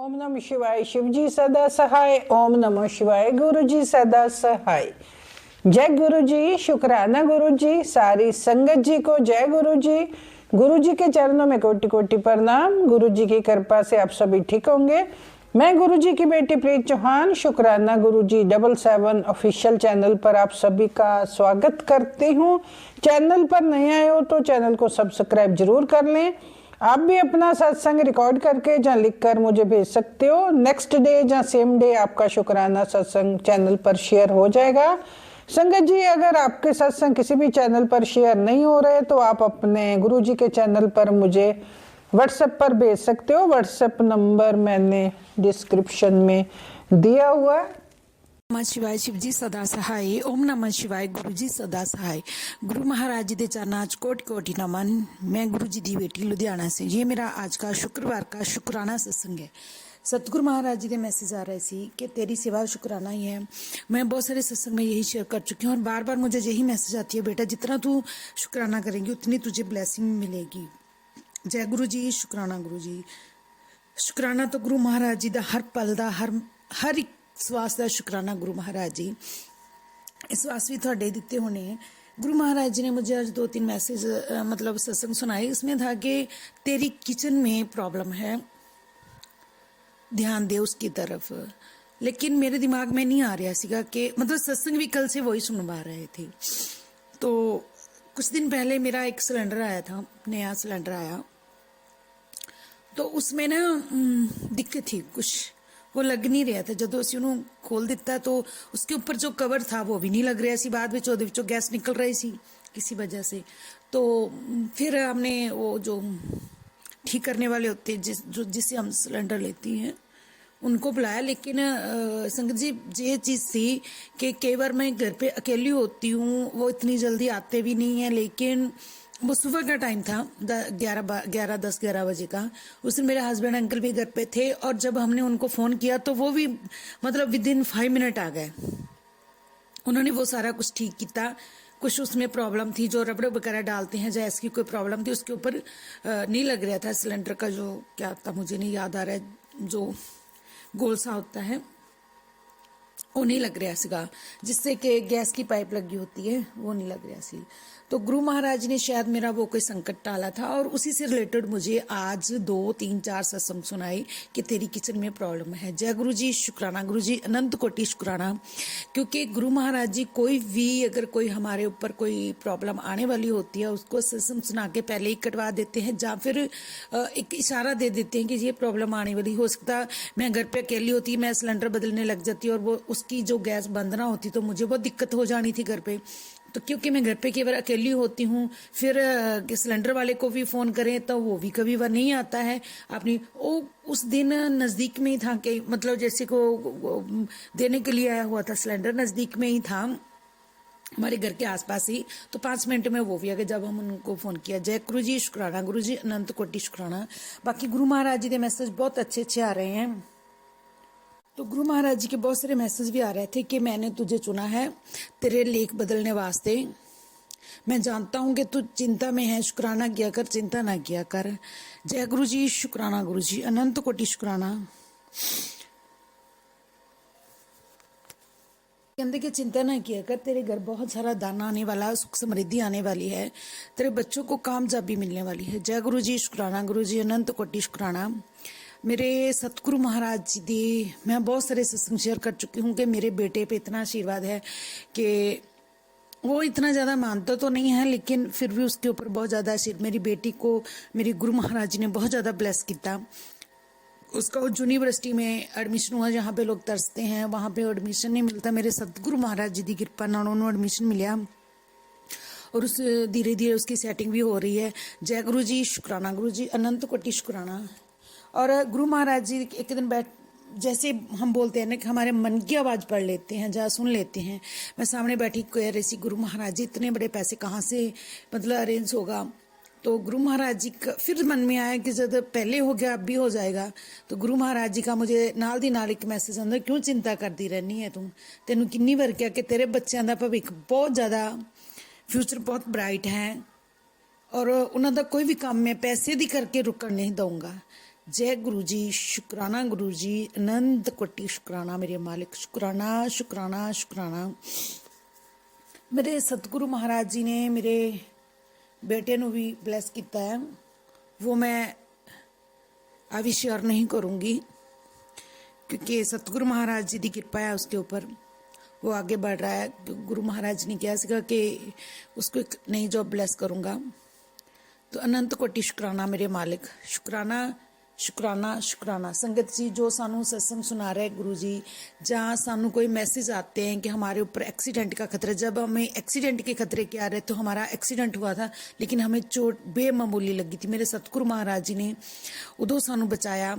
ओम नमः शिवाय। शिव जी सदा सहाय। ओम नमः शिवाय। गुरु जी सदा सहाय। जय गुरु जी। शुक्राना गुरु जी। सारी संगत जी को जय गुरु जी। गुरु जी के चरणों में कोटि कोटि प्रणाम। गुरु जी की कृपा से आप सभी ठीक होंगे। मैं गुरु जी की बेटी प्रीत चौहान शुक्राना गुरु जी 77 ऑफिशियल चैनल पर आप सभी का स्वागत करती हूँ। चैनल पर नए आए हो तो चैनल को सब्सक्राइब जरूर कर लें। आप भी अपना सत्संग रिकॉर्ड करके जहाँ लिख कर मुझे भेज सकते हो। नेक्स्ट डे या सेम डे आपका शुक्राना सत्संग चैनल पर शेयर हो जाएगा। संगत जी, अगर आपके सत्संग किसी भी चैनल पर शेयर नहीं हो रहे तो आप अपने गुरु जी के चैनल पर मुझे व्हाट्सएप पर भेज सकते हो। व्हाट्सएप नंबर मैंने डिस्क्रिप्शन में दिया हुआ है। नमः शिवाय। शिव जी सदा सहाय। ओम नमः शिवाय। गुरु जी सदा सहाय। गुरु महाराज जी दे चरनां च कोटि कोटि नमन। मैं गुरु जी दी बेटी लुधियाना से। ये मेरा आज का शुक्रवार का शुक्राना सत्संग है। सतगुरु महाराज जी के मैसेज आ रहे थे कि तेरी सेवा शुक्राना ही है। मैं बहुत सारे सत्संग में यही शेयर कर चुकी हूँ और बार बार मुझे यही मैसेज आती है, बेटा जितना तू शुक्राना करेंगी उतनी तुझे ब्लेसिंग मिलेगी। जय गुरु जी। शुक्राना गुरु जी। शुक्राना तो गुरु महाराज जी का हर पल का हर एक ਸਵਾਸ ਦਾ शुक्राना गुरु महाराज जी। इस वास भी थोड़े दिते होने हैं। गुरु महाराज जी ने मुझे आज 2-3 मैसेज मतलब सत्संग सुनाए। इसमें था कि तेरी किचन में प्रॉब्लम है, ध्यान दे उसकी तरफ। लेकिन मेरे दिमाग में नहीं आ रहा सीगा कि मतलब सत्संग भी कल से वही सुनवा रहे थे। तो कुछ दिन पहले मेरा एक सिलेंडर आया था, नया सिलेंडर आया, तो उसमें ना दिक्कत थी, कुछ वो लग नहीं रहा था। जो असं उन्होंने खोल दिता तो उसके ऊपर जो कवर था वो भी नहीं लग रहा सी। बाद में गैस निकल रही सी किसी वजह से। तो फिर हमने वो जो ठीक करने वाले होते हैं जिससे हम सिलेंडर लेती हैं उनको बुलाया। लेकिन संगत जी ये चीज़ थी कि कई बार मैं घर पे अकेली होती हूँ, वो इतनी जल्दी आते भी नहीं हैं। लेकिन वो सुबह का टाइम था, 10-11 बजे का। उस दिन मेरे हस्बैंड अंकल भी घर पे थे और जब हमने उनको फ़ोन किया तो वो भी मतलब विद इन 5 मिनट आ गए। उन्होंने वो सारा कुछ ठीक किया। कुछ उसमें प्रॉब्लम थी, जो रबड़ वगैरह डालते हैं जैसे की कोई प्रॉब्लम थी, उसके ऊपर नहीं लग रहा था सिलेंडर का, जो क्या था मुझे नहीं याद आ रहा है, जो गोल सा होता है वो नहीं लग रहा सीगा, जिससे कि गैस की पाइप लगी होती है वो नहीं लग रहा सी। तो गुरु महाराज ने शायद मेरा वो कोई संकट टाला था और उसी से रिलेटेड मुझे आज 2-3-4 सत्संग सुनाए कि तेरी किचन में प्रॉब्लम है। जय गुरु जी। शुक्राना गुरु जी। अनंत कोटि शुक्राना। क्योंकि गुरु महाराज जी कोई भी अगर कोई हमारे ऊपर कोई प्रॉब्लम आने वाली होती है उसको सत्संग सुना के पहले ही कटवा देते हैं, या फिर एक इशारा दे देते हैं कि ये प्रॉब्लम आने वाली। हो सकता मैं घर पे अकेली होती, मैं सिलेंडर बदलने लग जाती और वो उसकी जो गैस बंद ना होती तो मुझे बहुत दिक्कत हो जानी थी घर पे। तो क्योंकि मैं घर पे कई बार अकेली होती हूँ, फिर सिलेंडर वाले को भी फ़ोन करें तो वो भी कभी बार नहीं आता है अपनी। वो उस दिन नज़दीक में ही था कि मतलब जैसे को देने के लिए आया हुआ था, सिलेंडर नज़दीक में ही था हमारे घर के आसपास ही। तो 5 मिनट में वो भी आ गए जब हम उनको फ़ोन किया। जय गुरु जी। शुक्राना गुरु जी। अनंत कोटि शुक्राना। बाकी गुरु महाराज जी के मैसेज बहुत अच्छे अच्छे आ रहे हैं। तो गुरु महाराज जी के बहुत सारे मैसेज भी आ रहे थे कि मैंने तुझे चुना है तेरे लेख बदलने वास्ते। मैं जानता हूँ कि तू चिंता में है, शुक्राना किया कर, चिंता ना किया कर। जय गुरु जी। शुक्राना गुरु जी। अनंत कोटि शुक्राना। कहते कि चिंता ना किया कर, तेरे घर बहुत सारा दाना आने वाला है, सुख समृद्धि आने वाली है, तेरे बच्चों को कामयाबी मिलने वाली है। जय गुरु जी। शुक्राना गुरु जी। अनंत कोटि शुक्राना। मेरे सतगुरु महाराज जी दी मैं बहुत सारे सत्संग शेयर कर चुकी हूँ कि मेरे बेटे पे इतना आशीर्वाद है कि वो इतना ज़्यादा मानता तो नहीं है लेकिन फिर भी उसके ऊपर बहुत ज़्यादा आशीर्वाद। मेरी बेटी को मेरे गुरु महाराज जी ने बहुत ज़्यादा ब्लेस किया। उसका उस यूनिवर्सिटी में एडमिशन हुआ जहाँ पे लोग तरसते हैं, वहाँ पे एडमिशन नहीं मिलता। मेरे सतगुरु महाराज जी की कृपा नाल उन्होंने एडमिशन मिलिया और उस धीरे धीरे उसकी सेटिंग भी हो रही है। जय गुरु जी। शुक्राना गुरु जी। अनंत कोटि शुक्राना। और गुरु महाराज जी एक दिन जैसे हम बोलते हैं ना कि हमारे मन की आवाज़ पढ़ लेते हैं, जहाँ सुन लेते हैं। मैं सामने बैठी कह रही थी, गुरु महाराज जी इतने बड़े पैसे कहाँ से मतलब अरेंज होगा। तो गुरु महाराज जी का फिर मन में आया कि जब पहले हो गया अब भी हो जाएगा। तो गुरु महाराज जी का मुझे नाल दी नाल एक मैसेज आंदा, क्यों चिंता करती रहनी है तू, तेनू किन्नी बार क्या कि तेरे बच्चों का भविख बहुत ज़्यादा फ्यूचर बहुत ब्राइट है और उन्हों का कोई भी काम मैं पैसे दी करके रुकन नहीं दूंगा। जय गुरु जी, शुक्राना गुरु जी, अनंत कोटि शुक्राना मेरे मालिक, शुक्राना शुक्राना शुक्राना। मेरे सतगुरु महाराज जी ने मेरे बेटे ਨੂੰ भी ब्लैस किया है, वो मैं अभी शेयर नहीं करूँगी क्योंकि सतगुरु महाराज जी की कृपा है उसके ऊपर, वो आगे बढ़ रहा है। गुरु महाराज ने कहा सीगा कि उसको एक नई जॉब ब्लेस करूँगा। तो अनंत कोटि शुक्राना मेरे मालिक, शुक्राना शुक्राना शुक्राना। संगत जी जो सानू सत्संग सुना रहे गुरु जी, जहाँ सानू कोई मैसेज आते हैं कि हमारे ऊपर एक्सीडेंट का खतरा, जब हमें एक्सीडेंट के खतरे क्या रहे, तो हमारा एक्सीडेंट हुआ था लेकिन हमें चोट बेमामूली लगी थी। मेरे सतगुरु महाराज जी ने उदों सानू बचाया।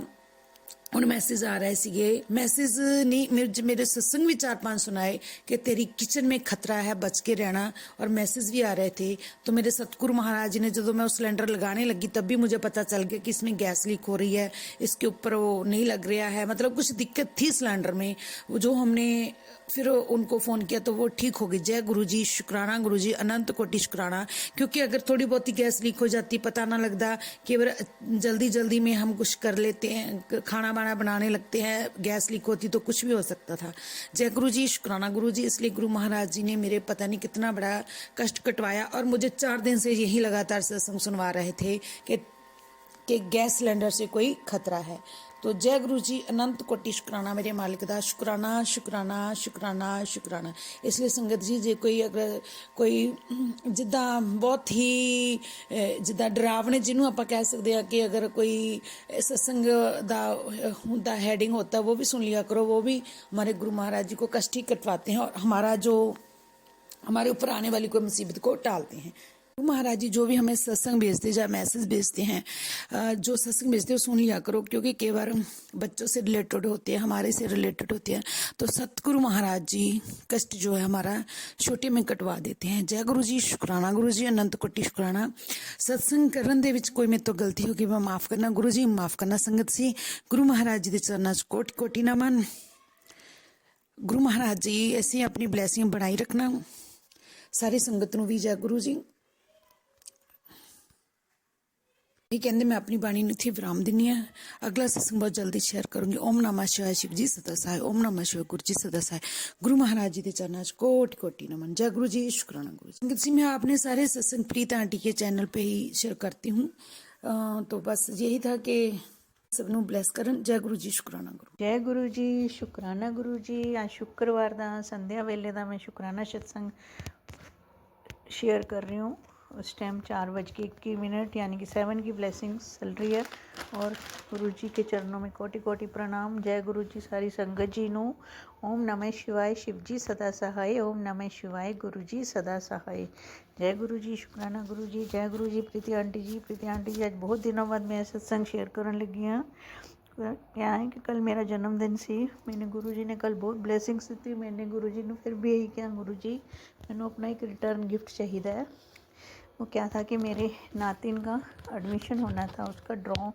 ਹੁਣ मैसेज आ रहे ਸੀਗੇ, मैसेज नहीं मेरे सत्संग भी 4-5 सुनाए कि तेरी किचन में खतरा है, बच के रहना, और मैसेज भी आ रहे थे। तो मेरे सतगुरु महाराज जी ने जब मैं उस सिलेंडर लगाने लगी तब भी मुझे पता चल गया कि इसमें गैस लीक हो रही है, इसके ऊपर वो नहीं लग रहा है, मतलब कुछ दिक्कत थी सिलेंडर में। वो जो हमने फिर उनको फ़ोन किया तो वो ठीक हो गई। जय गुरु जी, शुक्राना गुरु जी, अनंत कोटि शुक्राना। क्योंकि अगर थोड़ी बहुत ही गैस लीक हो जाती, पता ना लगता, कि जल्दी जल्दी में हम कुछ कर लेते हैं, खाना वाना बनाने लगते हैं, गैस लीक होती तो कुछ भी हो सकता था। जय गुरु जी, शुक्राना गुरु जी। इसलिए गुरु महाराज जी ने मेरे पता नहीं कितना बड़ा कष्ट कटवाया, और मुझे 4 दिन से यही लगातार सत्संग सुनवा रहे थे कि गैस सिलेंडर से कोई खतरा है। तो जय गुरु जी, अनंत कोटि शुक्राना मेरे मालिक दा, शुक्राना शुक्राना शुक्राना शुक्राना। इसलिए संगत जी जे कोई अगर कोई जिद्दां बहुत ही जिद्दां डरावने जिन्हों आप कह सकते हैं कि अगर कोई सत्संग दा हुंदा हेडिंग होता है वो भी सुन लिया करो। वो भी हमारे गुरु महाराज जी को कष्ट ही कटवाते हैं और हमारा जो हमारे ऊपर आने वाली कोई मुसीबत को टालते हैं। महाराज जी जो भी हमें सत्संग भेजते या मैसेज भेजते हैं, जो सत्संग भेजते हैं सुन लिया करो, क्योंकि कई बार बच्चों से रिलेटेड होते हैं, हमारे से रिलेटेड होते हैं। तो सतगुरु महाराज जी कष्ट जो है हमारा छोटे में कटवा देते हैं। जय गुरु जी, शुक्राना गुरु जी, अनंत कोटि शुक्राना। सत्संग करन दे विच कोई मेरे तो गलती होगी मैं माफ़ करना गुरु जी, माफ़ करना संगत जी। गुरु महाराज जी के चरणों च कोटि कोटि नमन। गुरु महाराज जी ऐसी अपनी ब्लैसिंग बनाई रखना। सारी संगत नूं भी जय गुरु जी। ये कहते मैं अपनी बाणी ਨੂੰ ਇੱਥੇ ਵਿਰਾਮ ਦਿੰਨੀ ਹਾਂ। अगला सत्संग बहुत जल्दी शेयर करूंगी। ओम नमः शिवाय, शिव जी सदा सहाय। ओम नमः शिवाय, गुरु जी सदा सहाय। गुरु महाराज जी के चरणों च कोटि कोटि नमन। जय गुरु जी, शुक्राना गुरु जी। संगत जी मैं आपने सारे सत्संग प्रीत आंटी के चैनल पे ही शेयर करती हूँ। तो बस यही था कि सबनों ब्लैस करन। जय गुरु जी, शुक्राना गुरु। जय गुरु जी, शुक्राना गुरु जी। आज शुक्रवार ਦਾ ਸੰਧਿਆ ਵੇਲੇ ਦਾ मैं शुक्राना सत्संग शेयर कर रही हूँ। उस टाइम 4:21 यानी कि 7 की ब्लेसिंग्स चल रही है और गुरु जी के चरणों में कोटि कोटि प्रणाम। जय गुरु जी सारी संगत जी नूं। ओम नमः शिवाय, शिव जी सदा सहाय। ओम नमः शिवाय, गुरु जी सदा सहाय। जय गुरु जी, शुक्राना गुरु जी। जय गुरु जी। प्रीति आंटी जी आज बहुत दिनों बाद मैं सत्संग शेयर करने लगी हाँ। क्या है कि कल मेरा जन्मदिन सी, मैंने गुरु जी ने कल बहुत ब्लेसिंग्स दी। मैंने गुरु जी ने फिर भी यही किया, गुरु जी मैंने अपना एक रिटर्न गिफ्ट चाहिए है। वो क्या था कि मेरे नातिन का एडमिशन होना था, उसका ड्रॉ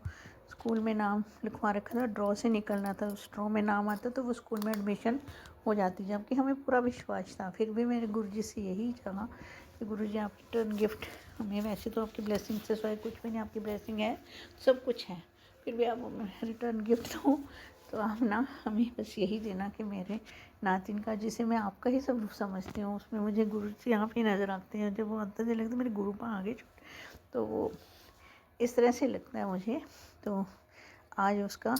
स्कूल में नाम लिखवा रखा था, ड्रॉ से निकलना था। उस ड्रॉ में नाम आता तो वो स्कूल में एडमिशन हो जाती, जबकि हमें पूरा विश्वास था। फिर भी मेरे गुरु जी से यही चाहा कि गुरु जी आप रिटर्न गिफ्ट हमें, वैसे तो आपकी ब्लेसिंग से सिवाय कुछ भी नहीं, आपकी ब्लेसिंग है, सब कुछ है, फिर भी आप रिटर्न गिफ्ट हो तो आप ना हमें बस यही देना कि मेरे नातिन का, जिसे मैं आपका ही सब समझती हूँ, उसमें मुझे गुरु जी आप ही नज़र आते हैं। जब वो आता है लगता है मेरे गुरु पा आगे तो वो इस तरह से लगता है मुझे। तो आज उसका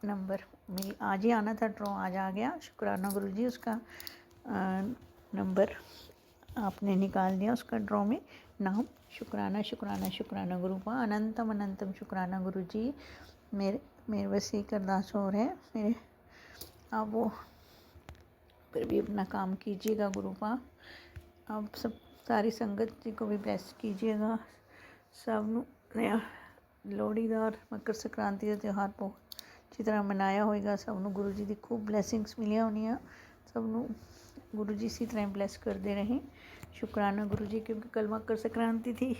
नंबर मेरी आज ही आना था, ड्रॉ आज आ गया। शुक्राना गुरु जी, उसका नंबर आपने निकाल दिया, उसका ड्रॉ में नाम। शुक्राना शुक्राना शुक्राना गुरु पा, अनंतम अनंतम शुक्राना गुरु जी। मेरे बस एक अरदास और है मेरे, आप वो फिर भी अपना काम कीजिएगा गुरु पा। आप सब सारी संगत जी को भी ब्लेस कीजिएगा। सब नया लोहड़ी का और मकर संक्रांति का त्यौहार बहुत अच्छी तरह मनाया होएगा। सब नूं गुरु जी की खूब ब्लैसिंग्स मिलिया होनिया। सब नूं गुरु जी इसी तरह ब्लेस करते रहें। शुक्राना गुरु जी, क्योंकि कल मकर संक्रांति थी,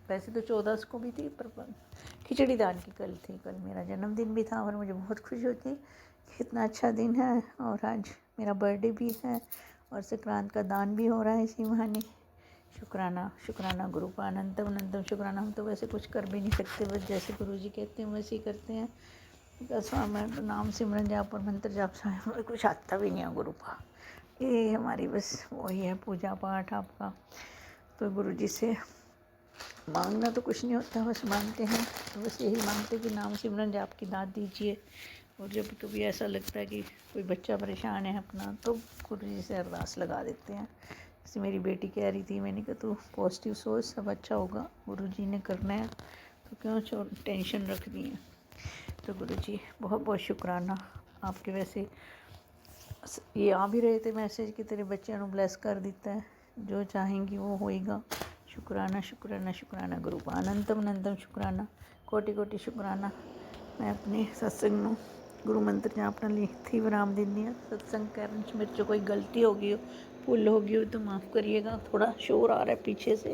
वैसे तो 14 को भी थी पर खिचड़ी दान की कल थी। कल मेरा जन्मदिन भी था और मुझे बहुत खुशी होती कि इतना अच्छा दिन है और आज मेरा बर्थडे भी है और संक्रांत का दान भी हो रहा है इसी बहाने। शुक्राना शुक्राना गुरुपा अनंतम अनंतम शुक्राना। हम तो वैसे कुछ कर भी नहीं सकते, बस जैसे गुरुजी कहते हैं वैसे ही करते हैं। बस हमें तो नाम सिमरन जाप और मंत्र जाप से हमें कुछ आता भी नहीं है गुरुपा। ये हमारी बस वही है पूजा पाठ आपका। तो गुरुजी से मांगना तो कुछ नहीं होता, बस मांगते हैं तो बस यही मांगते कि नाम सिमरन जाप की दात दीजिए। और जब कभी ऐसा लगता है कि कोई बच्चा परेशान है अपना, तो गुरुजी से अरदास लगा देते हैं। जैसे मेरी बेटी कह रही थी, मैंने कहा तू पॉजिटिव सोच, सब अच्छा होगा, गुरुजी ने करना है तो क्यों टेंशन रखनी है। तो गुरुजी बहुत बहुत शुक्राना आपके। वैसे ये आ भी रहे थे मैसेज कि तेरे बच्चों को ब्लेस कर दिता है, जो चाहेंगी वो होएगा। शुक्राना शुक्राना शुक्राना गुरुपा अनंतम अनंतम शुक्राना कोटि कोटि शुक्राना। मैं अपने सत्संग ਨੂੰ गुरु मंत्र जाप ਨਾਲ ਇੱਥੇ विराम ਦਿੰਦੀ ਹਾਂ। सत्संग ਕਰਨ 'ਚ मेरे 'ਚ कोई गलती हो गई हो, भूल हो गई हो तो माफ़ करिएगा। थोड़ा शोर आ रहा है पीछे से,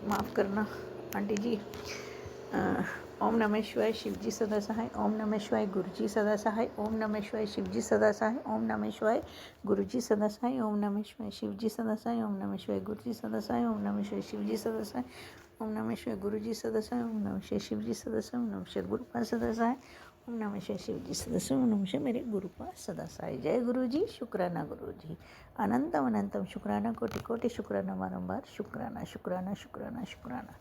माफ़ करना आंटी जी। ओम नमः शिवाय शिव जी सदा सहाय। ओम नमः शिवाय गुरु जी सदा सहाय। ओम नमः शिवाय शिव जी सदा सहाय। ओम नमः शिवाय गुरु जी सदा सहाय। ओम नमः शिवाय शिव जी सदा सहाय। ओम नमः शिवाय गुरु जी सदा सहाय। ओम नमः शिवाय शिव जी सदा सहाय। ओम नमः शिवाय गुरु जी सदा सहाय। ओम नमः शिवाय शिव जी सदा सहाय। ओम नमः शिवाय गुरुपाद सदा सहाय। ओम नमः शिवाय शिव जी सदा सहाय। ओम नमः शिवाय मेरे गुरुपाद सदा सहाय। जय गुरु जी। शुक्राना गुरु जी अनंतम अनंतम शुक्राना कोटि कोटि शुक्राना बारंबार शुक्राना शुक्राना शुक्राना शुक्राना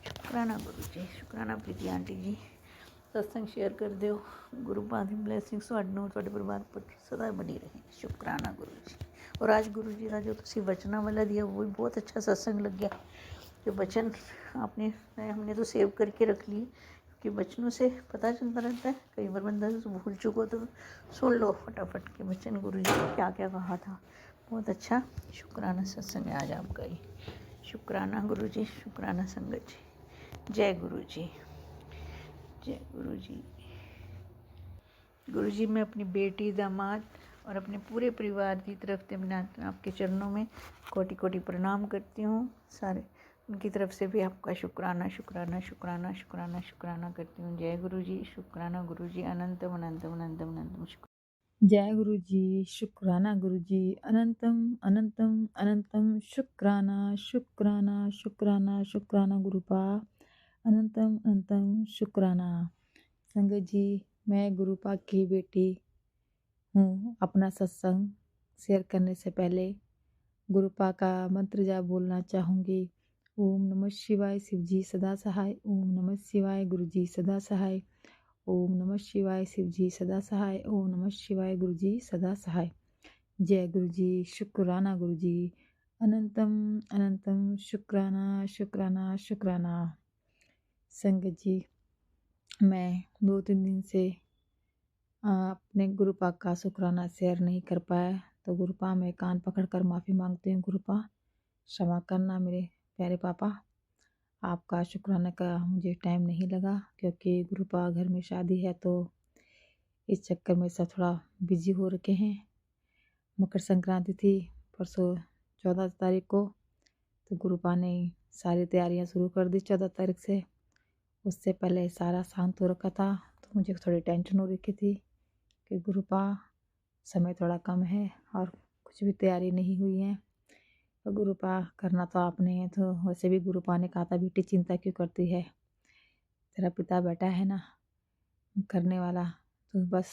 शुक्राना गुरु जी। शुक्राना प्रीति आंटी जी। सत्संग शेयर कर दिओ। गुरुपाद दी ब्लैसिंग्स ਤੁਹਾਡੇ ਨੂੰ ਤੁਹਾਡੇ ਪਰਿਵਾਰ ਪਰ सदा बनी रहे। शुक्राना गुरु जी। और आज गुरु जी का जो तुसी वचना वाला दिया वो भी बहुत अच्छा सत्संग लग गया। जो वचन आपने हमने तो सेव करके रख लिए, कि वचनों से पता चलता रहता है। कई बार बंदा भूल चुको तो सुन लो फटाफट के वचन गुरु जी ने क्या क्या कहा था। बहुत अच्छा शुक्राना सत्संग है आज आपका ही। शुक्राना गुरु जी शुक्राना संगत जी। जय गुरु जी जय गुरु जी। गुरु जी मैं अपनी बेटी दामाद और अपने पूरे परिवार की तरफ से मैं आपके चरणों में कोटि कोटि प्रणाम करती हूँ। सारे उनकी तरफ से भी आपका शुक्राना शुक्राना शुक्राना शुक्राना शुक्राना करती हूँ। जय गुरु जी। शुक्राना गुरु जी अनंतम अनंतम अनंतम अनंतम जय गुरु जी। शुक्राना गुरु जी अनंतम अनंतम अनंतम शुक्राना शुक्राना शुक्राना शुक्राना गुरुपा अनंतम अनंतम शुक्राना। संगत जी मैं गुरुपा की बेटी हूँ। अपना सत्संग शेयर करने से पहले गुरुपा का मंत्र जाप बोलना चाहूँगी। ओम नमः शिवाय शिव जी सदा सहाय। ओम नमः शिवाय गुरु जी सदा सहाय। ओम नमः शिवाय शिव जी सदा सहाय। ओम नमः शिवाय गुरु जी सदा सहाय। जय गुरु जी। शुक्राना गुरु जी अनंतम अनंतम शुक्राना शुक्राना शुक्राना। संगत जी मैं 2-3 दिन से अपने गुरुपा का शुक्राना शेयर नहीं कर पाया, तो गुरुपा मैं कान पकड़कर माफ़ी मांगती हूँ। गुरुपा क्षमा करना मेरे प्यारे पापा। आपका शुक्राना का मुझे टाइम नहीं लगा, क्योंकि गुरुपा घर में शादी है तो इस चक्कर में सब थोड़ा बिजी हो रखे हैं। मकर संक्रांति थी परसों 14 तारीख को, तो गुरुपा ने सारी तैयारियां शुरू कर दी 14 तारीख से। उससे पहले सारा शांत हो रखा था, तो मुझे थोड़ी टेंशन हो रखी थी कि गुरुपा समय थोड़ा कम है और कुछ भी तैयारी नहीं हुई है। तो गुरुपा करना तो आपने है, तो वैसे भी गुरुपा ने कहा था बेटी चिंता क्यों करती है, तेरा पिता बैठा है ना करने वाला, तो बस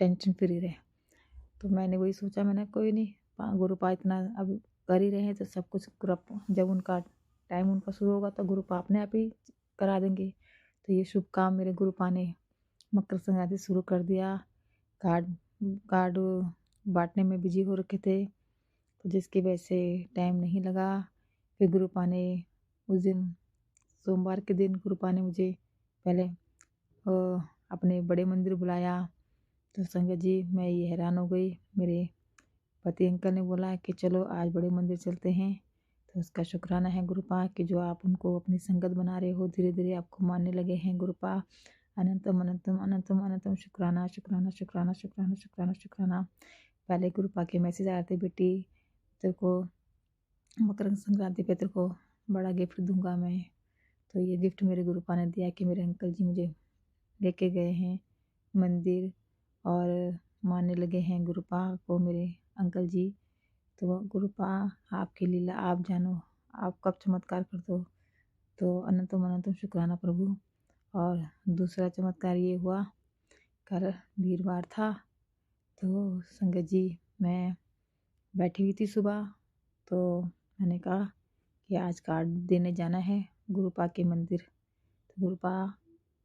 टेंशन फ्री रहे। तो मैंने वही सोचा, मैंने कोई नहीं, गुरुपा इतना अब कर ही रहे हैं तो सब कुछ जब उनका टाइम उनका शुरू होगा तो गुरुपा अपने आप ही करा देंगे। तो ये शुभ काम मेरे गुरुपा ने मकर संक्रांति शुरू कर दिया। कार्ड बांटने में बिजी हो रखे थे, तो जिसकी वजह से टाइम नहीं लगा। फिर गुरुपा ने उस दिन सोमवार के दिन गुरुपा ने मुझे पहले अपने बड़े मंदिर बुलाया। तो संगत जी मैं ये हैरान हो गई। मेरे पति अंकल ने बोला कि चलो आज बड़े मंदिर चलते हैं। तो उसका शुक्राना है गुरुपा कि जो आप उनको अपनी संगत बना रहे हो, धीरे धीरे आपको मानने लगे हैं। गुरुपा अनंतम अनंतम अनंतम अनंतम शुक्राना शुक्राना शुक्राना शुक्राना शुक्राना शुक्राना। पहले गुरुपा के मैसेज आए थे, बेटी तेरे को मकर संक्रांति पे तेरे को बड़ा गिफ्ट दूंगा मैं। तो ये गिफ्ट मेरे गुरुपा ने दिया कि मेरे अंकल जी मुझे लेके गए हैं मंदिर और मानने लगे हैं गुरुपा को मेरे अंकल जी। तो गुरुपा आपकी लीला आप जानो, आप कब चमत्कार कर दो। तो अनंतम अनंतम शुक्राना प्रभु। और दूसरा चमत्कार ये हुआ, कल वीरवार था, तो संगत जी मैं बैठी हुई थी सुबह, तो मैंने कहा कि आज कार्ड देने जाना है गुरुपा के मंदिर। तो गुरुपा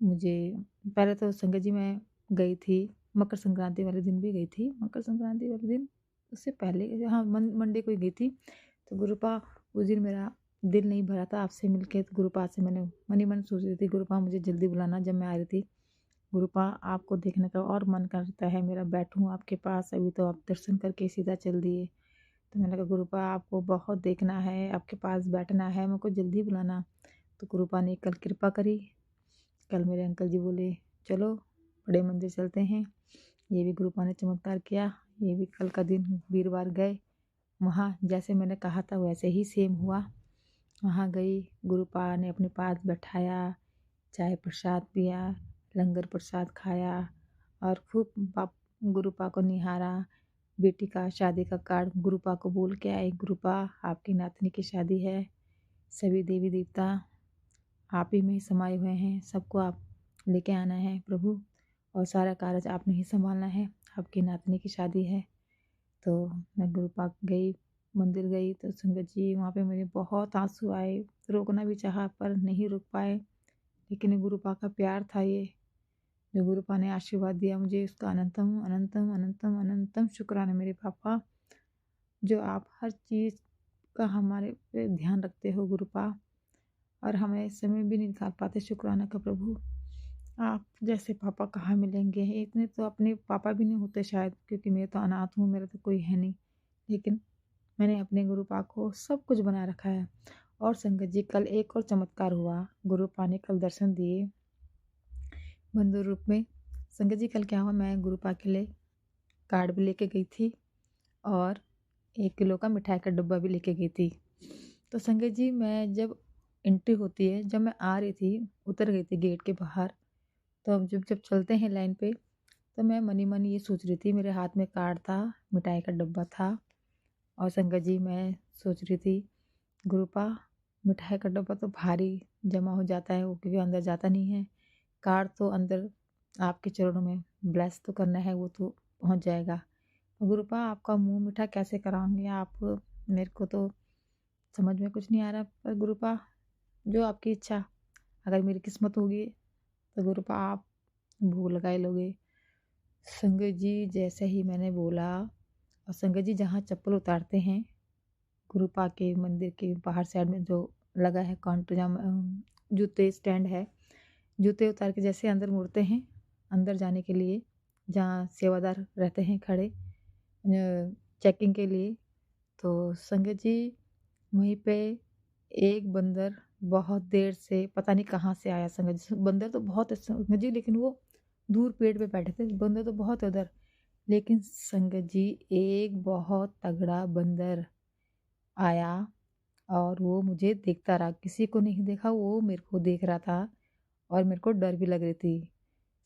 मुझे, पहले तो संगत जी मैं गई थी मकर संक्रांति वाले दिन भी गई थी, मकर संक्रांति वाले दिन उससे पहले, हाँ मंडे को ही गई थी। तो गुरुपा उस दिन मेरा दिल नहीं भरा था आपसे मिलके। तो गुरुपा से मैंने मन ही मन सोच रही थी, गुरुपा मुझे जल्दी बुलाना। जब मैं आ रही थी, गुरुपा आपको देखने का और मन करता है मेरा, बैठूं आपके पास, अभी तो आप दर्शन करके सीधा चल दिए। तो मैंने कहा गुरुपा आपको बहुत देखना है, आपके पास बैठना है, मेरे को जल्दी बुलाना। तो गुरुपा ने कल कृपा करी। कल मेरे अंकल जी बोले चलो बड़े मंदिर चलते हैं। ये भी गुरुपा ने चमत्कार किया। ये भी कल का दिन वीरवार गए, वहाँ जैसे मैंने कहा था वैसे ही सेम हुआ। वहाँ गई, गुरुपा ने अपने पास बैठाया, चाय प्रसाद पिया, लंगर प्रसाद खाया और खूब गुरुपा को निहारा। बेटी का शादी का कार्ड गुरुपा को बोल के आई, गुरुपा आपकी नातनी की शादी है, सभी देवी देवता आप ही में समाये हुए हैं, सबको आप लेके आना है प्रभु, और सारा कार्य आपने ही संभालना है, आपकी नातनी की शादी है। तो मैं गुरुपा गई, मंदिर गई, तो संगत जी वहाँ पे मेरे बहुत आंसू आए। रोकना भी चाहा पर नहीं रुक पाए, लेकिन ये गुरुपा का प्यार था। ये जो गुरुपा ने आशीर्वाद दिया मुझे, उसका अनंतम अनंतम अनंतम अनंतम शुक्राना मेरे पापा, जो आप हर चीज़ का हमारे पे ध्यान रखते हो गुरुपा, और हमें समय भी नहीं निकाल पाते शुक्राना का प्रभु। आप जैसे पापा कहाँ मिलेंगे, इतने तो अपने पापा भी नहीं होते शायद, क्योंकि मैं तो अनाथ हूँ, मेरा तो कोई है नहीं, लेकिन मैंने अपने गुरुपा को सब कुछ बना रखा है। और संगत जी कल एक और चमत्कार हुआ, गुरुपा ने कल दर्शन दिए बंधु रूप में। संगत जी कल क्या हुआ, मैं गुरुपा के लिए कार्ड भी लेके गई थी और 1 किलो का मिठाई का डब्बा भी लेके गई थी। तो संगत जी मैं जब एंट्री होती है, जब मैं आ रही थी, उतर गई थी गेट के बाहर, तो अब जब जब चलते हैं लाइन पे, तो मैं मनी मनी ये सोच रही थी, मेरे हाथ में कार्ड था, मिठाई का डब्बा था, और संगत जी मैं सोच रही थी गुरुपा मिठाई का डब्बा तो भारी जमा हो जाता है वो, क्योंकि अंदर जाता नहीं है, कार्ड तो अंदर आपके चरणों में ब्लेस तो करना है, वो तो पहुंच जाएगा। तो गुरुपा आपका मुंह मीठा कैसे कराऊंगी आप, मेरे को तो समझ में कुछ नहीं आ रहा, पर गुरुपा जो आपकी इच्छा, अगर मेरी किस्मत होगी तो गुरुपा आप भोग लगाए लोगे। संगत जी जैसे ही मैंने बोला, और संगत जी जहाँ चप्पल उतारते हैं गुरुपा के मंदिर के बाहर साइड में जो लगा है काउंटर, जहाँ जूते स्टैंड है, जूते उतार के जैसे अंदर मुड़ते हैं अंदर जाने के लिए, जहाँ सेवादार रहते हैं खड़े चेकिंग के लिए, तो संगत जी वहीं पे एक बंदर बहुत देर से पता नहीं कहाँ से आया। संगत जी बंदर तो बहुत है संगत जी, लेकिन वो दूर पेड़ पे बैठे थे, बंदर तो बहुत है उधर, लेकिन संगत जी एक बहुत तगड़ा बंदर आया और वो मुझे देखता रहा, किसी को नहीं देखा, वो मेरे को देख रहा था और मेरे को डर भी लग रही थी।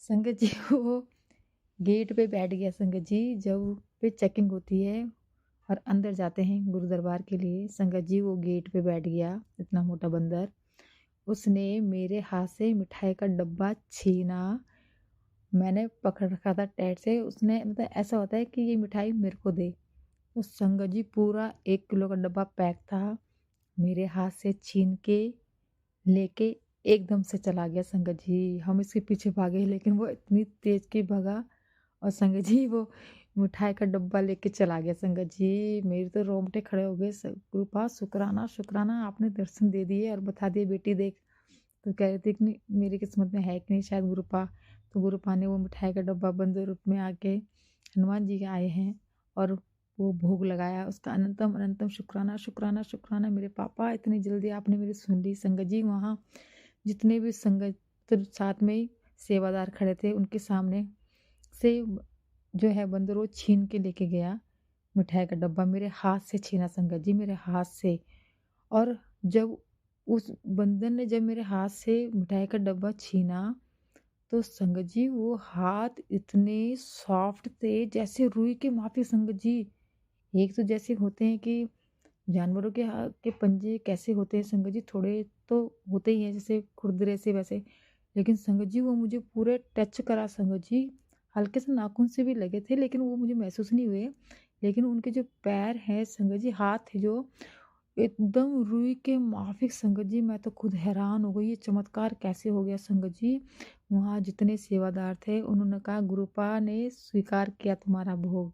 संगत जी वो गेट पे बैठ गया। संगत जी जब पे चेकिंग होती है और अंदर जाते हैं गुरु दरबार के लिए, संगत जी वो गेट पे बैठ गया, इतना मोटा बंदर। उसने मेरे हाथ से मिठाई का डब्बा छीना, मैंने पकड़ रखा था टाइट से, उसने मतलब ऐसा होता है कि ये मिठाई मेरे को दे। तो संगत जी पूरा 1 किलो का डब्बा पैक था, मेरे हाथ से छीन के लेके एकदम से चला गया। संगत जी हम इसके पीछे भागे, लेकिन वो इतनी तेज की भागा, और संगत जी वो मिठाई का डब्बा लेके चला गया। संगत जी मेरे तो रोंगटे खड़े हो गए। गुरुपा शुक्राना शुक्राना, आपने दर्शन दे दिए और बता दिए बेटी देख। तो कह रही थी कि नहीं मेरी किस्मत में है कि नहीं शायद गुरुपा। तो गुरुपा ने वो मिठाई का डब्बा बंद रूप में आके, हनुमान जी के आए हैं और वो भोग लगाया, उसका अनंतम अनंतम शुक्राना शुक्राना शुक्राना मेरे पापा, इतनी जल्दी आपने मेरी सुन ली। संगत जी वहाँ जितने भी संगत साथ में सेवादार खड़े थे, उनके सामने से जो है बंदर वो छीन के लेके गया मिठाई का डब्बा, मेरे हाथ से छीना संगत जी, मेरे हाथ से। और जब उस बंदर ने जब मेरे हाथ से मिठाई का डब्बा छीना, तो संगत जी वो हाथ इतने सॉफ्ट थे जैसे रुई के माफी। संगत जी एक तो जैसे होते हैं कि जानवरों के पंजे कैसे होते हैं संगत जी, थोड़े तो होते ही हैं जैसे खुरदरे से वैसे, लेकिन संगत जी वो मुझे पूरे टच करा संगत जी, हल्के से नाखून से भी लगे थे लेकिन वो मुझे महसूस नहीं हुए। लेकिन उनके जो पैर हैं संगत जी, हाथ है जो एकदम रुई के माफिक संगत जी, मैं तो खुद हैरान हो गई ये चमत्कार कैसे हो गया संगत जी। वहाँ जितने सेवादार थे उन्होंने कहा गुरुपा ने स्वीकार किया तुम्हारा भोग,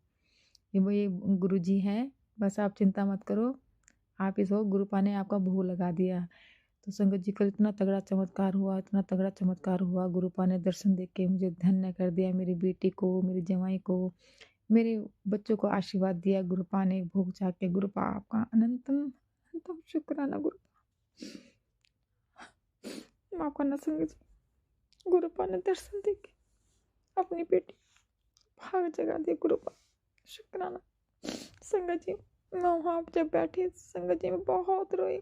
ये गुरु जी हैं, बस आप चिंता मत करो, आप इस हो गुरुपा ने आपका भोग लगा दिया। तो संगत जी कल इतना तगड़ा चमत्कार हुआ, इतना तगड़ा चमत्कार हुआ, गुरुपा ने दर्शन देख के मुझे धन्य कर दिया, मेरी बेटी को, मेरी जवाई को, मेरे बच्चों को आशीर्वाद दिया गुरुपा ने भोग जाके। गुरुपा आपका अनंतम अनंतम शुक्राना गुरुपा, माफ करना संगत जी, गुरुपा ने दर्शन देके अपनी बेटी भाग जगा दी गुरुपा, शुक्राना। संगत जी मैं वहाँ जब बैठी संगत जी में बहुत रोई,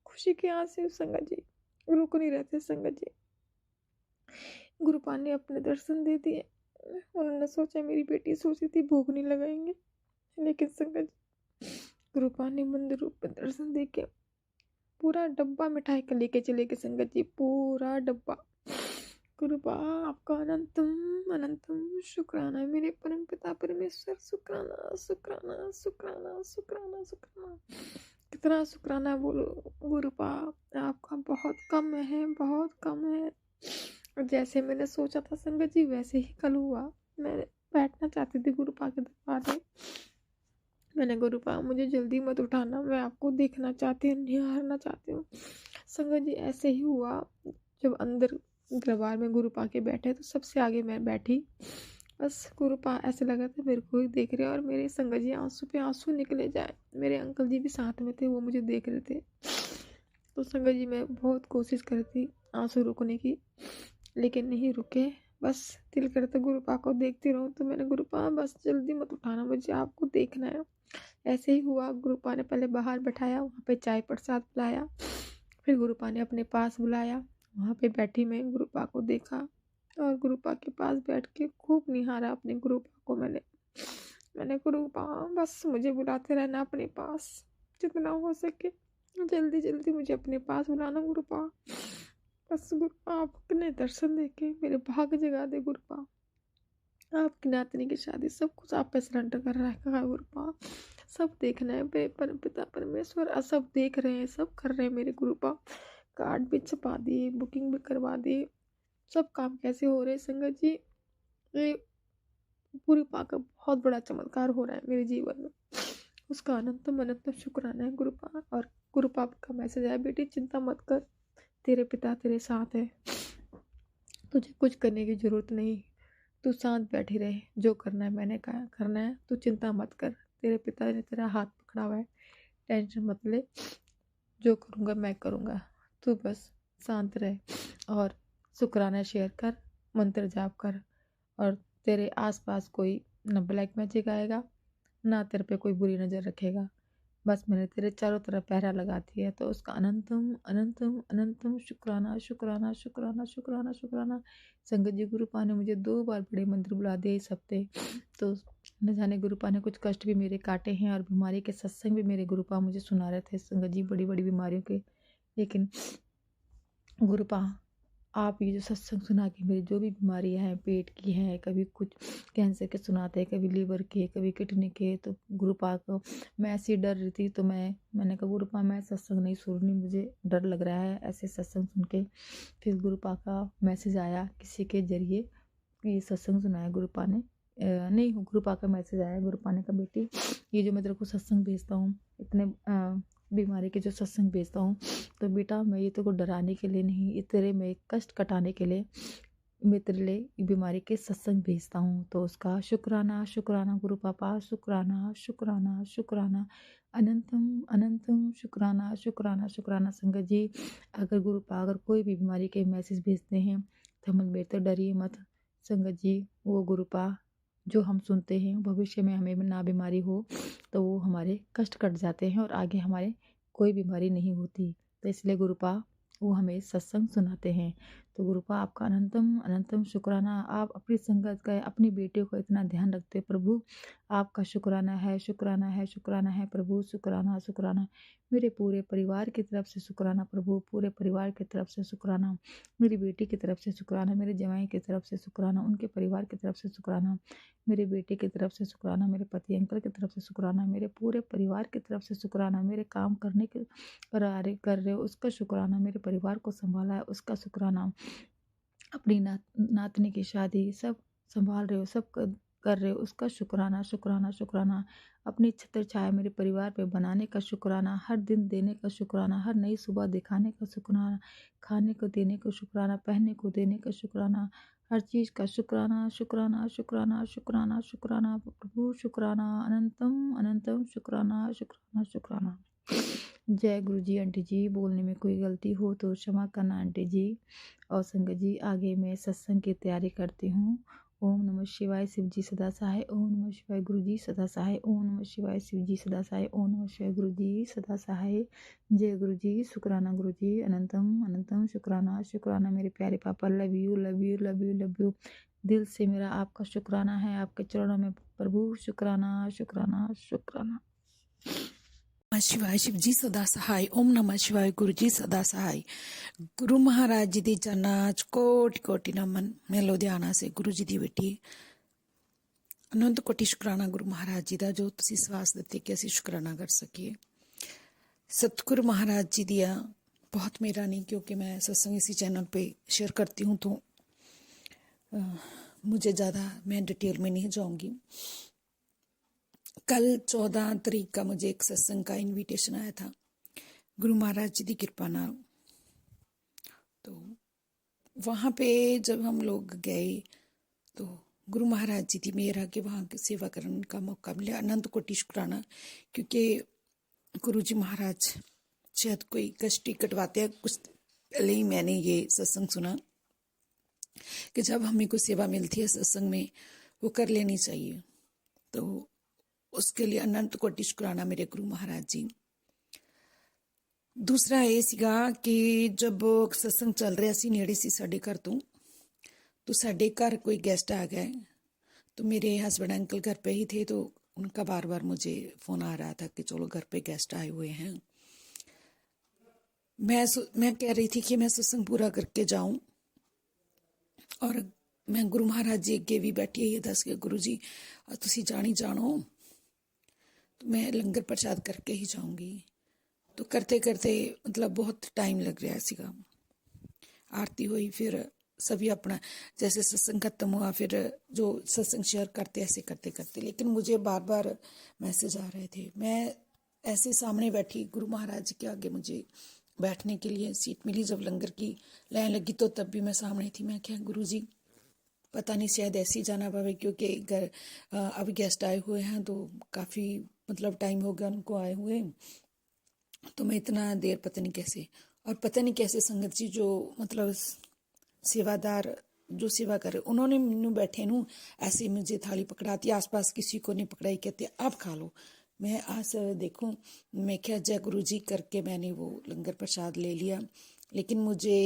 खुशी के आंसू संगत जी रुक नहीं रहते संगत जी। गुरुपा ने अपने दर्शन दे दिए, उन्होंने सोचा मेरी बेटी सोची थी भोग नहीं लगाएंगे, लेकिन संगत जी गुरुपा ने मंदिर रूप में दर्शन दे के पूरा डब्बा मिठाई का लेके चले गए संगत जी, पूरा डब्बा। गुरुपा आपका अनंतम अनंतम शुक्राना मेरे परम पिता परमेश्वर, शुक्राना शुक्राना शुक्राना शुक्राना शुक्राना, कितना शुक्राना बोलो गुरुपा, आपका बहुत कम है, बहुत कम है। जैसे मैंने सोचा था संगत जी वैसे ही कल हुआ। मैं बैठना चाहती थी गुरुपा के दरबार में, मैंने गुरुपा मुझे जल्दी मत उठाना, मैं आपको देखना चाहती हूँ, निहारना चाहती हूँ। संगत जी ऐसे ही हुआ, जब अंदर दरबार में गुरुपा के बैठे तो सबसे आगे मैं बैठी, बस गुरुपा ऐसे लगा था मेरे को ही देख रहे और मेरे संगत जी आंसू पे आंसू निकले जाए। मेरे अंकल जी भी साथ में थे, वो मुझे देख रहे थे। तो संगत जी मैं बहुत कोशिश कर थी आंसू रुकने की, लेकिन नहीं रुके, बस दिल करता गुरुपा को देखती रहूं। तो मैंने गुरुपा बस जल्दी मत उठाना, मुझे आपको देखना है। ऐसे ही हुआ, गुरुपा ने पहले बाहर बैठाया, वहाँ पे चाय प्रसाद पिलाया, फिर गुरुपा ने अपने पास बुलाया, वहाँ पे बैठी मैं गुरुपा को देखा और गुरुपा के पास बैठ के खूब निहारा अपने गुरुपा को। मैंने गुरुपा बस मुझे बुलाते रहना अपने पास, जितना हो सके जल्दी जल्दी मुझे अपने पास बुलाना गुरुपा, बस गुरुपा आपने दर्शन देके मेरे भाग जगा दे गुरुपा, आपकी नातनी की शादी सब कुछ आप पे सरेंडर कर रखा है गुरुपा, सब देखना है मेरे परम पिता परमेश्वर, सब देख रहे हैं, सब कर रहे हैं मेरे गुरुपा। कार्ड भी छपा दिए, बुकिंग भी करवा दी, सब काम कैसे हो रहे हैं संगत जी, ये गुरुपा का बहुत बड़ा चमत्कार हो रहा है मेरे जीवन में, उसका अनंतम अनंतम शुक्राना है गुरुपा। और गुरुपा का मैसेज आया, बेटी चिंता मत कर, तेरे पिता तेरे साथ है, तुझे कुछ करने की जरूरत नहीं, तू शांत बैठी रहे, जो करना है मैंने कहा करना है, तू चिंता मत कर, तेरे पिता ने तेरा हाथ पकड़ा हुआ है, टेंशन मत ले, जो करूँगा मैं करूँगा, तू बस शांत रहे और शुक्राना शेयर कर, मंत्र जाप कर, और तेरे आसपास कोई न ब्लैक मैजिक आएगा ना तेरे पे कोई बुरी नज़र रखेगा, बस मैंने तेरे चारों तरफ पहरा लगा दिया। तो उसका अनंतम अनंतम अनंतम शुक्राना शुक्राना शुक्राना शुक्राना शुक्राना। संगत जी गुरुपा ने मुझे 2 बार बड़े मंत्र बुला दिए इस हफ्ते, तो न जाने गुरुपा ने कुछ कष्ट भी मेरे काटे हैं और बीमारी के सत्संग भी मेरे गुरुपा मुझे सुना रहे थे संगत जी, बड़ी बड़ी बीमारियों के। लेकिन गुरुपा आप ये जो सत्संग सुना के मेरी जो भी बीमारियां हैं, पेट की हैं, कभी कुछ कैंसर के सुनाते हैं, कभी लीवर के, कभी किडनी के, तो गुरुपा को मैं ऐसी डर रही थी, तो मैंने कहा गुरुपा मैं सत्संग नहीं सुन रही, मुझे डर लग रहा है ऐसे सत्संग सुन के। फिर गुरुपा का मैसेज आया किसी के जरिए कि ये सत्संग सुनाया गुरुपा ने, नहीं गुरुपा का मैसेज आया, गुरुपा ने कहा बेटी ये जो मैं तेरे को सत्संग भेजता हूँ, इतने बीमारी के जो सत्संग भेजता हूँ, तो बेटा मैं ये तेरे को डराने के लिए नहीं, ये तेरे में कष्ट कटाने के लिए मैं तेरे लिए बीमारी के सत्संग भेजता हूँ। तो उसका शुक्राना शुक्राना गुरु पापा, शुक्राना शुक्राना शुक्राना, अनंतम अनंतम शुक्राना शुक्राना शुक्राना। संगत जी अगर गुरुपा अगर कोई भी बीमारी के मैसेज भेजते हैं तो हम बेहतर डरिए मत संगत जी, वो गुरुपा जो हम सुनते हैं भविष्य में हमें ना बीमारी हो तो वो हमारे कष्ट कट जाते हैं और आगे हमारे कोई बीमारी नहीं होती, तो इसलिए गुरुपा वो हमें सत्संग सुनाते हैं। तो गुरुपा आपका अनंतम अनंतम शुक्राना। आप अपनी संगत का, अपनी बेटे को इतना ध्यान रखते प्रभु, आपका शुक्राना है, शुक्राना है, शुक्राना है प्रभु, शुक्राना शुक्राना। मेरे पूरे परिवार की तरफ से शुक्राना प्रभु, पूरे परिवार की तरफ से शुक्राना, मेरी बेटी की तरफ से शुक्राना, मेरे जवाई की तरफ से शुक्राना, उनके परिवार की तरफ से शुक्राना, मेरे बेटे की तरफ से शुक्राना, मेरे पति अंकल की तरफ से शुक्राना, मेरे पूरे परिवार की तरफ से शुक्राना, मेरे काम करने के कर रहे हो उसका शुक्राना, मेरे परिवार को संभाला है उसका शुक्राना, अपनी नातनी की शादी सब संभाल रहे हो, सब कर रहे हो उसका शुक्राना, शुक्राना शुक्राना। अपनी छत्र छाया मेरे परिवार पे बनाने का शुक्राना, हर दिन देने का शुक्राना, हर नई सुबह दिखाने का शुक्राना, खाने को देने का शुक्राना, पहनने को देने का शुक्राना, हर चीज़ का शुक्राना, शुक्राना शुक्राना शुक्राना शुक्राना प्रभु, शुक्राना अनंतम अनंतम, शुक्राना शुक्राना शुक्राना। जय गुरु जी। आंटी जी, बोलने में कोई गलती हो तो क्षमा करना आंटी जी। और संगत जी, आगे मैं सत्संग की तैयारी करती हूँ। ओम नमः शिवाय, शिव जी सदा सहाय। ओम नमः शिवाय, गुरु जी सदा सहाय। ओम नमः शिवाय, शिव जी सदा सहाय। ओम नमः शिवाय, गुरु जी सदा सहाय। जय गुरु जी। शुक्राना गुरु जी, अनंतम अनंतम शुक्राना, शुक्राना मेरे प्यारे पापा। Love you love you love you love you. दिल से मेरा आपका शुक्राना है, आपके चरणों में प्रभु, शुक्राना शुक्राना शुक्राना। नमः शिवाय, शिव जी सदा सहाय। ओम नमः शिवाय, गुरु जी सदा सहाय। गुरु महाराज जी दी चरनां च कोटि कोटि नमन। मैं लुधियाना से गुरु जी दी बेटी। अनंत कोटि शुक्राना गुरु महाराज जी ਦਾ ਜੋ ਤੁਸੀਂ ਸਵਾਸ ਦਿੱਤੇ ਕਿ ਅਸੀਂ ਸ਼ੁਕਰਾਨਾ ਕਰ ਸਕੀਏ। सतगुरु महाराज जी दिया बहुत मेरा नहीं, क्योंकि मैं सत्संग इसी चैनल पे शेयर करती हूँ, तो मुझे ज़्यादा मैं डिटेल में नहीं जाऊँगी। कल 14 तारीख का मुझे एक सत्संग का इनविटेशन आया था गुरु महाराज जी की कृपा नाल। तो वहाँ पे जब हम लोग गए तो गुरु महाराज जी की मेहर आके वहाँ की सेवा करने का मौका मिला। अनंत कोटि शुक्राना, क्योंकि गुरु जी महाराज शायद कोई कष्टी कटवाते हैं। कुछ पहले ही मैंने ये सत्संग सुना कि जब हमें कोई सेवा मिलती है सत्संग में वो कर लेनी चाहिए, तो उसके लिए अनंत कोटि शुक्राना मेरे गुरु महाराज जी। दूसरा ये सीगा कि जब सत्संग चल रहा सी नेड़े सी साडे घर तो साडे घर कोई गेस्ट आ गए। तो मेरे हस्बैंड अंकल घर पे ही थे, तो उनका बार बार मुझे फ़ोन आ रहा था कि चलो घर पे गेस्ट आए हुए हैं। मैं कह रही थी कि मैं सत्संग पूरा करके जाऊं, और मैं गुरु महाराज जी अगे भी बैठी है ये दस के गुरु जी तुसी जानी जानो, तो मैं लंगर प्रसाद करके ही जाऊंगी। तो करते करते मतलब बहुत टाइम लग रहा सीगा। आरती हुई, फिर सभी अपना जैसे सत्संग खत्म हुआ, फिर जो सत्संग शेयर करते ऐसे करते करते, लेकिन मुझे बार बार मैसेज आ रहे थे। मैं ऐसे सामने बैठी, गुरु महाराज के आगे मुझे बैठने के लिए सीट मिली। जब लंगर की लाइन लगी तो तब भी मैं सामने थी। मैं क्या गुरु जी पता नहीं शायद ऐसे ही जाना पड़े, क्योंकि घर अभी गेस्ट आए हुए हैं, तो काफ़ी मतलब टाइम हो गया उनको आए हुए, तो मैं इतना देर पता नहीं कैसे, और पता नहीं कैसे संगत जी जो मतलब सेवादार जो सेवा करे उन्होंने मैनू बैठे नू ऐसे मुझे थाली पकड़ाती, आसपास किसी को नहीं पकड़ाई, कहते आप खा लो। मैं आज देखूं, मैं क्या जय गुरु जी करके मैंने वो लंगर प्रसाद ले लिया, लेकिन मुझे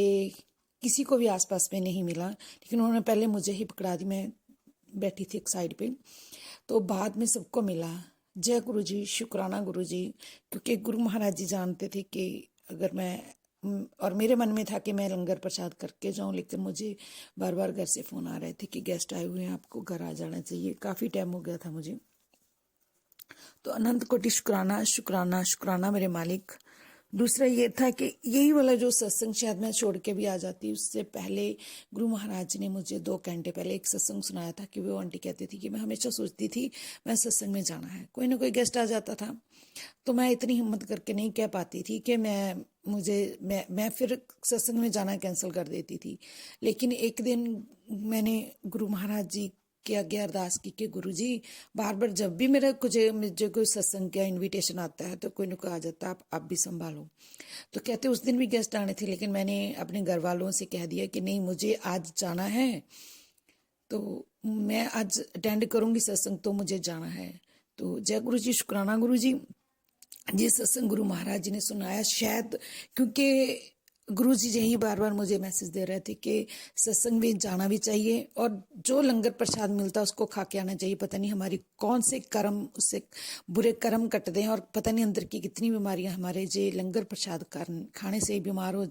किसी को भी आसपास में नहीं मिला, लेकिन उन्होंने पहले मुझे ही पकड़ा दी। मैं बैठी थी एक साइड पे, तो बाद में सबको मिला। जय गुरु जी, शुक्राना गुरु जी, क्योंकि गुरु महाराज जी जानते थे कि अगर मैं, और मेरे मन में था कि मैं लंगर प्रसाद करके जाऊं, लेकिन मुझे बार बार घर से फ़ोन आ रहे थे कि गेस्ट आए हुए हैं, आपको घर आ जाना चाहिए। काफ़ी टाइम हो गया था मुझे। तो अनंत कोटि शुक्राना शुक्राना शुक्राना मेरे मालिक। दूसरा ये था कि यही वाला जो सत्संग शायद मैं छोड़ के भी आ जाती, उससे पहले गुरु महाराज ने मुझे 2 घंटे पहले एक सत्संग सुनाया था कि वो आंटी कहती थी कि मैं हमेशा सोचती थी मैं सत्संग में जाना है, कोई ना कोई गेस्ट आ जाता था, तो मैं इतनी हिम्मत करके नहीं कह पाती थी कि मैं फिर सत्संग में जाना कैंसिल कर देती थी। लेकिन एक दिन मैंने गुरु महाराज जी के आगे अरदास की कि गुरु जी बार बार जब भी मुझे कोई सत्संग का इनविटेशन आता है तो कोई ना कोई आ जाता है, आप भी संभालो। तो कहते उस दिन भी गेस्ट आने थे, लेकिन मैंने अपने घर वालों से कह दिया कि नहीं मुझे आज जाना है, तो मैं आज अटेंड करूँगी सत्संग, तो मुझे जाना है। तो जय गुरु जी, शुक्राना गुरु जी। ये सत्संग गुरु महाराज जी ने सुनाया, शायद क्योंकि गुरु जी यही बार बार मुझे मैसेज दे रहे थे कि सत्संग में जाना भी चाहिए और जो लंगर प्रसाद मिलता है उसको खा के आना चाहिए। पता नहीं हमारी कौन से कर्म उससे बुरे कर्म कटते हैं और पता नहीं अंदर की कितनी बीमारियां हमारे जे लंगर प्रसाद खाने से बीमार हो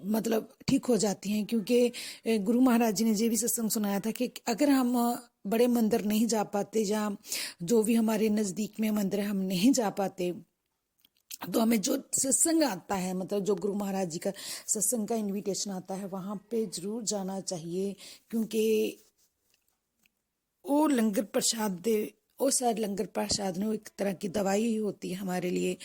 मतलब ठीक हो जाती हैं। क्योंकि गुरु महाराज जी ने ये भी सत्संग सुनाया था कि अगर हम बड़े मंदिर नहीं जा पाते या जो भी हमारे नज़दीक में मंदिर है हम नहीं जा पाते, तो हमें जो सत्संग आता है, मतलब जो गुरु महाराज जी का सत्संग का इनविटेशन आता है, वहाँ पे जरूर जाना चाहिए। क्योंकि वो लंगर प्रसाद दे वो शायद लंगर प्रसाद ने वो एक तरह की दवाई ही होती है हमारे लिए।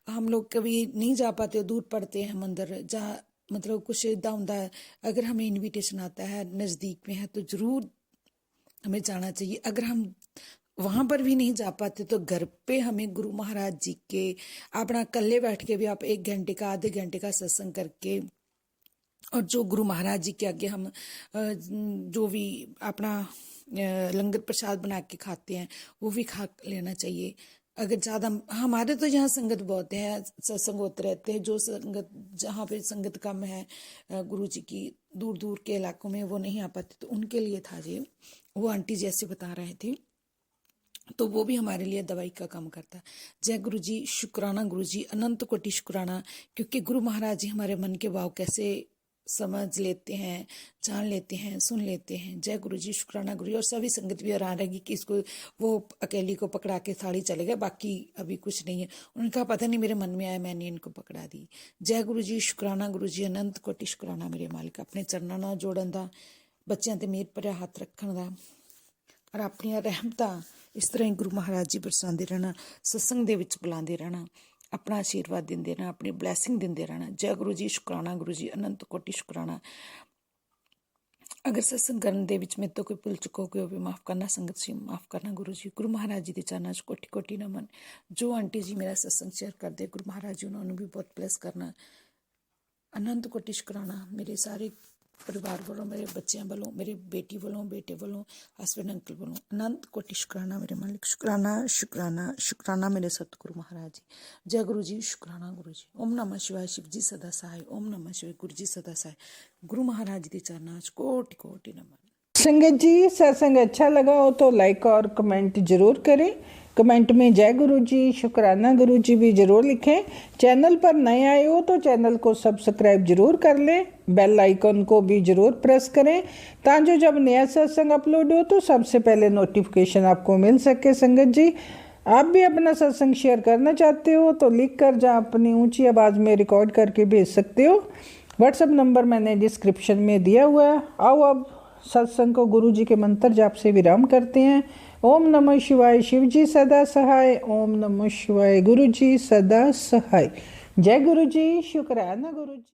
हम लोग कभी नहीं जा पाते, दूर पड़ते हैं मंदिर, जहाँ मतलब कुछ इदा होता है। अगर हमें इनविटेशन आता है नज़दीक में है तो ज़रूर हमें जाना चाहिए। अगर हम वहाँ पर भी नहीं जा पाते तो घर पे हमें गुरु महाराज जी के अपना कल्ले बैठ के भी आप 1 घंटे का आधे घंटे का सत्संग करके और जो गुरु महाराज जी के आगे हम जो भी अपना लंगर प्रसाद बना के खाते हैं वो भी खा लेना चाहिए। अगर ज़्यादा हमारे तो यहाँ संगत बहुत है, सत्संग होते रहते हैं। जो संगत जहाँ पे संगत कम है गुरु जी की, दूर दूर के इलाकों में वो नहीं आ पाते, तो उनके लिए था ये। वो आंटी जैसे बता रहे थे, तो वो भी हमारे लिए दवाई का काम करता है। जय गुरु जी, शुक्राना गुरु जी, अनंत कोटि शुक्राना। क्योंकि गुरु महाराज जी हमारे मन के भाव कैसे समझ लेते हैं, जान लेते हैं, सुन लेते हैं। जय गुरु जी, शुक्राना गुरु जी। और सभी संगत भी हैरान रहेगी कि इसको वो अकेली को पकड़ा के थाली चले गए, बाकी अभी कुछ नहीं है। उनका पता नहीं मेरे मन में आया, मैंने इनको पकड़ा दी। जय गुरु जी, शुक्राना गुरु जी, अनंत कोटि शुक्राना मेरे मालिक। अपने चरਨਾਂ ਨਾਲ ਜੋੜਨ ਦਾ, ਬੱਚਿਆਂ ਤੇ ਮੇਰ ਭਰਿਆ ਹੱਥ ਰੱਖਣ ਦਾ और अपनी रहमतां इस तरह ही गुरु महाराज जी बरसाते रहना, सत्संग दे विच बुलाते रहना, अपना आशीर्वाद देंदे रहना, अपनी ब्लैसिंग देंदे रहना। जय गुरु जी, शुक्राना गुरु जी, अनंत कोटि शुक्राना। अगर सत्संग करने दे विच मेरे तो कोई भुल चुका हो भी माफ़ करना, संगत जी माफ़ करना। गुरु जी, गुरु महाराज जी के चरणों च कोटि कोटि नमन। जो आंटी जी मेरा सत्संग शेयर करते गुरु महाराज जी उन्होंने भी बहुत ब्लेस करना। अनंत कोटि शुक्राना मेरे सारे परिवार वालों, मेरे बच्चों वालों, मेरे बेटी वालों, बेटे वालों, हसबैंड अंकल वालों, अनंत कोटि शुक्राना मेरे मालिक। शुक्राना शुक्राना शुक्राना मेरे सतगुरु महाराज जी। जय गुरु जी, शुक्राना गुरु जी। ओम नमः शिवाय, शिव जी सदा सहाय। ओम नमः शिवाय, गुरु जी सदा सहाय। गुरु महाराज जी के चरणों च कोटि कोटि नमन। संगत जी, सत्संग अच्छा लगा हो तो लाइक और कमेंट जरूर करें। कमेंट में जय गुरु जी, शुक्राना गुरु जी भी जरूर लिखें। चैनल पर नए आए हो तो चैनल को सब्सक्राइब जरूर कर लें, बेल आइकन को भी जरूर प्रेस करें ताकि जब नया सत्संग अपलोड हो तो सबसे पहले नोटिफिकेशन आपको मिल सके। संगत जी, आप भी अपना सत्संग शेयर करना चाहते हो तो लिख कर जहाँ अपनी ऊंची आवाज़ में रिकॉर्ड करके भेज सकते हो। व्हाट्सएप नंबर मैंने डिस्क्रिप्शन में दिया हुआ है। आओ अब सत्संग को गुरु जी के मंत्र जाप से विराम करते हैं। ओम नमः शिवाय, शिव जी सदा सहाय। ओम नमः शिवाय, गुरु जी सदा सहाय। जय गुरु जी, शुक्राना गुरु जी।